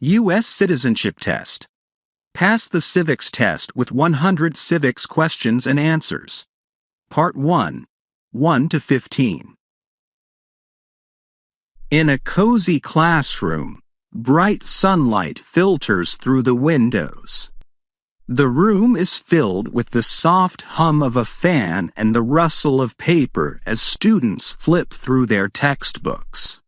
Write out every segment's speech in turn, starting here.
U.S. Citizenship Test. Pass the Civics Test with 100 Civics Questions and Answers. Part 1, 1 to 15. In a cozy classroom, bright sunlight filters through the windows. The room is filled with the soft hum of a fan and the rustle of paper as students flip through their textbooks.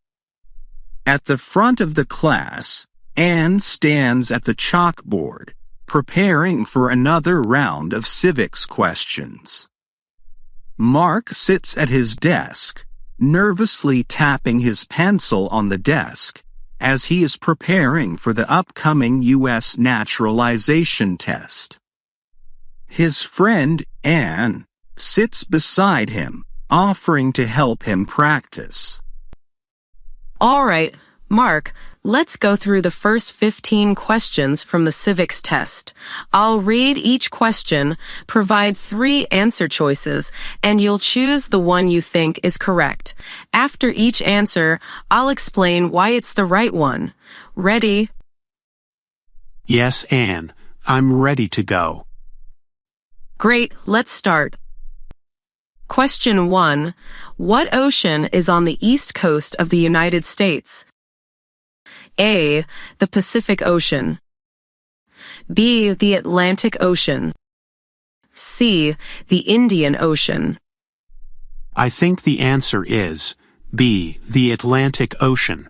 At the front of the class, Anne stands at the chalkboard, preparing for another round of civics questions. Mark sits at his desk, nervously tapping his pencil on the desk as he is preparing for the upcoming U.S. naturalization test. His friend, Anne, sits beside him, offering to help him practice. All right, Mark, let's go through the first 15 questions from the civics test. I'll read each question, provide 3 answer choices, and you'll choose the one you think is correct. After each answer, I'll explain why it's the right one. Ready? Yes, Anne. I'm ready to go. Great, let's start. Question 1. What ocean is on the east coast of the United States? A. The Pacific Ocean. B. The Atlantic Ocean. C. The Indian Ocean. I think the answer is B. The Atlantic Ocean.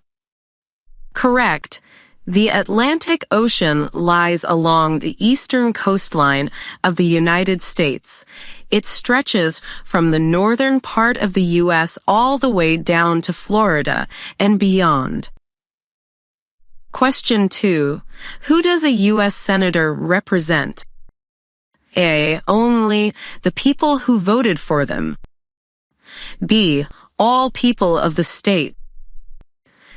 Correct. The Atlantic Ocean lies along the eastern coastline of the United States. It stretches from the northern part of the U.S. all the way down to Florida and beyond. Question 2. Who does a U.S. Senator represent? A. Only the people who voted for them. B. All people of the state.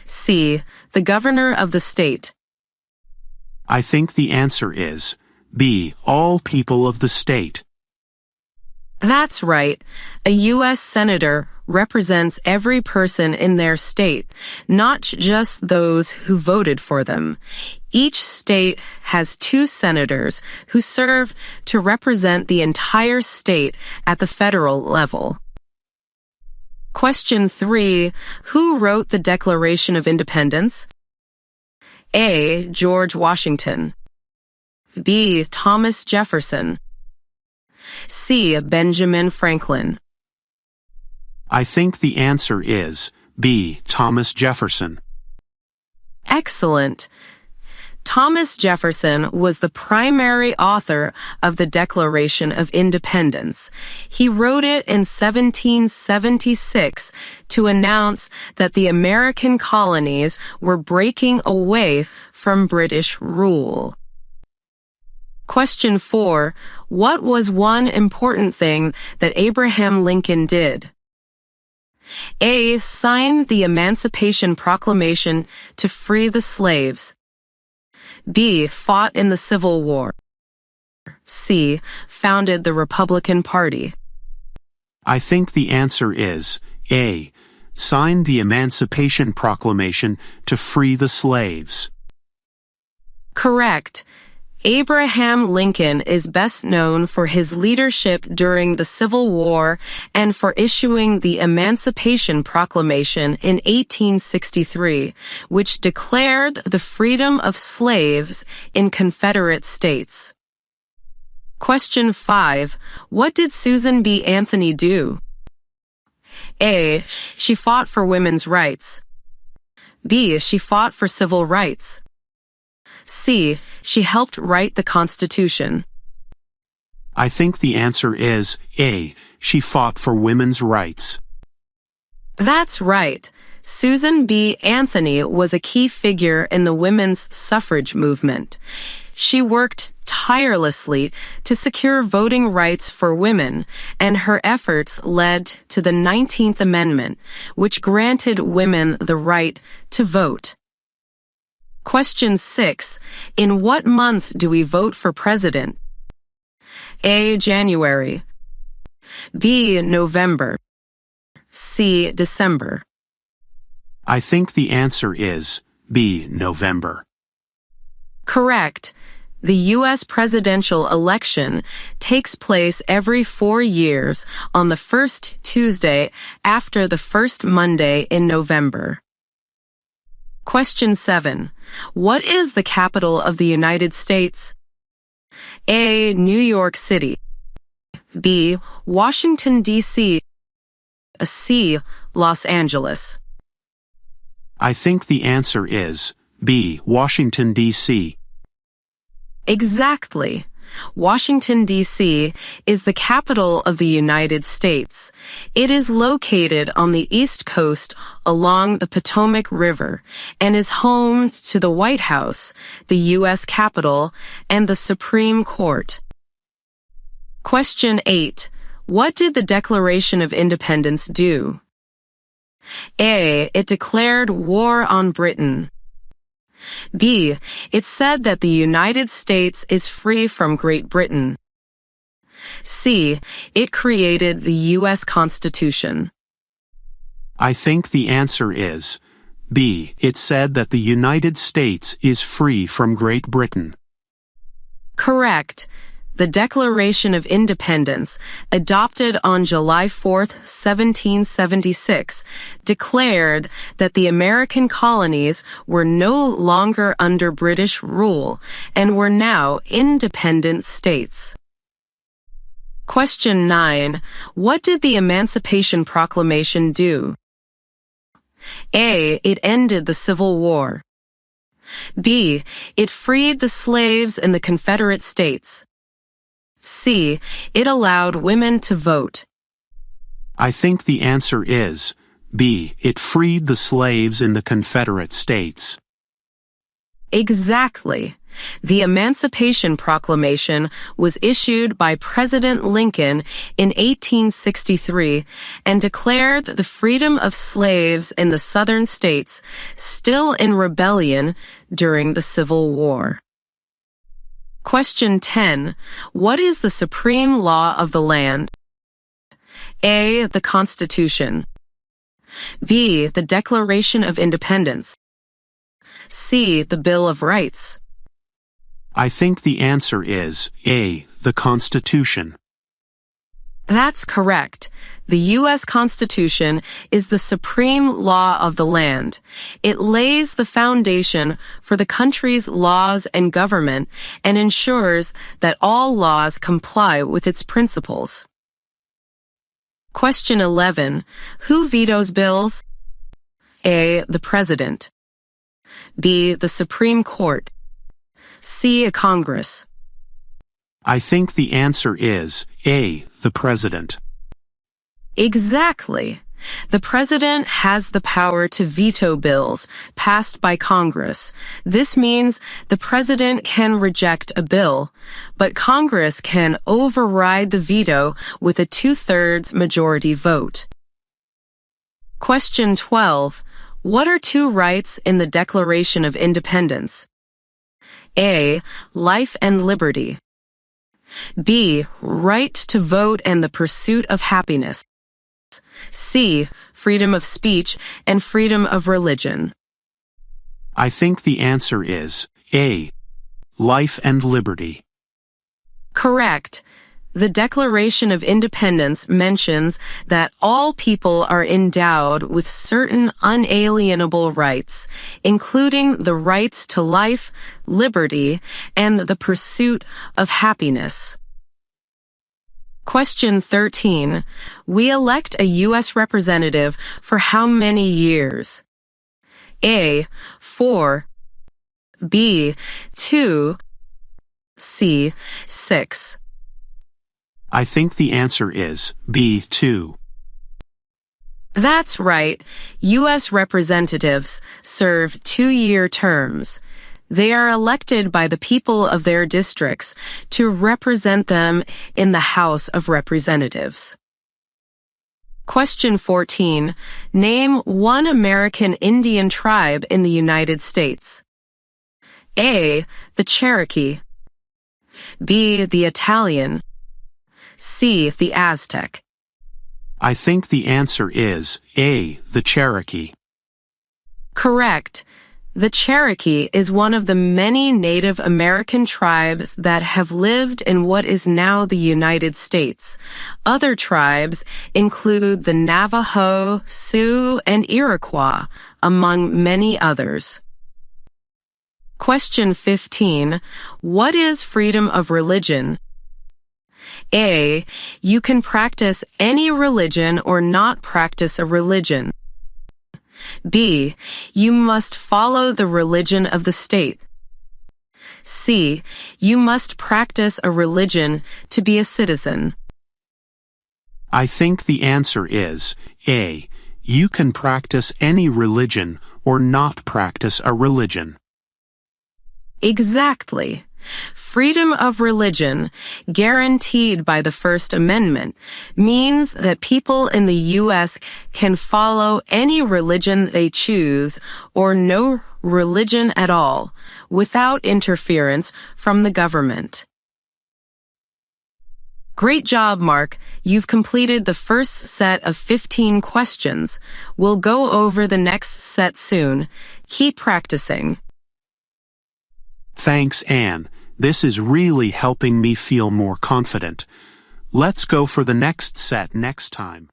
C. The governor of the state. I think the answer is B. All people of the state. That's right. A U.S. Senator represents every person in their state, not just those who voted for them. Each state has 2 senators who serve to represent the entire state at the federal level. Question 3. Who wrote the Declaration of Independence? A. George Washington. B. Thomas Jefferson. C. Benjamin Franklin. I think the answer is B. Thomas Jefferson. Excellent. Thomas Jefferson was the primary author of the Declaration of Independence. He wrote it in 1776 to announce that the American colonies were breaking away from British rule. Question 4. What was one important thing that Abraham Lincoln did? A. Signed the Emancipation Proclamation to free the slaves. B. Fought in the Civil War. C. Founded the Republican Party. I think the answer is A. Signed the Emancipation Proclamation to free the slaves. Correct. Abraham Lincoln is best known for his leadership during the Civil War and for issuing the Emancipation Proclamation in 1863, which declared the freedom of slaves in Confederate states. Question 5. What did Susan B. Anthony do? A. She fought for women's rights. B. She fought for civil rights. C. She helped write the Constitution. I think the answer is A. She fought for women's rights. That's right. Susan B. Anthony was a key figure in the women's suffrage movement. She worked tirelessly to secure voting rights for women, and her efforts led to the 19th Amendment, which granted women the right to vote. Question 6. In what month do we vote for president? A. January. B. November. C. December. I think the answer is B. November. Correct. The U.S. presidential election takes place every 4 years on the first Tuesday after the first Monday in November. Question 7. What is the capital of the United States? A. New York City. B. Washington, D.C. C. Los Angeles. I think the answer is B. Washington, D.C. Exactly. Washington, D.C. is the capital of the United States. It is located on the East Coast along the Potomac River and is home to the White House, the U.S. Capitol, and the Supreme Court. Question 8. What did the Declaration of Independence do? A. It declared war on Britain. B. It said that the United States is free from Great Britain. C. It created the U.S. Constitution. I think the answer is B. It said that the United States is free from Great Britain. Correct. The Declaration of Independence, adopted on July 4, 1776, declared that the American colonies were no longer under British rule and were now independent states. Question 9. What did the Emancipation Proclamation do? A. It ended the Civil War. B. It freed the slaves in the Confederate States. C. It allowed women to vote. I think the answer is B. It freed the slaves in the Confederate States. Exactly. The Emancipation Proclamation was issued by President Lincoln in 1863 and declared the freedom of slaves in the southern states still in rebellion during the Civil War. Question 10. What is the supreme law of the land? A. The Constitution. B. The Declaration of Independence. C. The Bill of Rights. I think the answer is A. The Constitution. That's correct. The U.S. Constitution is the supreme law of the land. It lays the foundation for the country's laws and government and ensures that all laws comply with its principles. Question 11. Who vetoes bills? A. The President. B. The Supreme Court. C. A Congress. I think the answer is A. The President. Exactly. The President has the power to veto bills passed by Congress. This means the President can reject a bill, but Congress can override the veto with a 2/3 majority vote. Question 12. What are two rights in the Declaration of Independence? A. Life and liberty. B. Right to vote and the pursuit of happiness. C. Freedom of speech and freedom of religion. I think the answer is A. Life and liberty. Correct. The Declaration of Independence mentions that all people are endowed with certain unalienable rights, including the rights to life, liberty, and the pursuit of happiness. Question 13. We elect a U.S. representative for how many years? A. 4. B. 2. C. 6. I think the answer is B. 2. That's right. U.S. representatives serve 2-year terms. They are elected by the people of their districts to represent them in the House of Representatives. Question 14. Name one American Indian tribe in the United States. A. The Cherokee. B. The Italian. C. The Aztec. I think the answer is A. The Cherokee. Correct. The Cherokee is one of the many Native American tribes that have lived in what is now the United States. Other tribes include the Navajo, Sioux, and Iroquois, among many others. Question 15. What is freedom of religion? A. You can practice any religion or not practice a religion. B. You must follow the religion of the state. C. You must practice a religion to be a citizen. I think the answer is A. You can practice any religion or not practice a religion. Exactly. Freedom of religion, guaranteed by the First Amendment, means that people in the U.S. can follow any religion they choose or no religion at all, without interference from the government. Great job, Mark. You've completed the first set of 15 questions. We'll go over the next set soon. Keep practicing. Thanks, Anne. This is really helping me feel more confident. Let's go for the next set next time.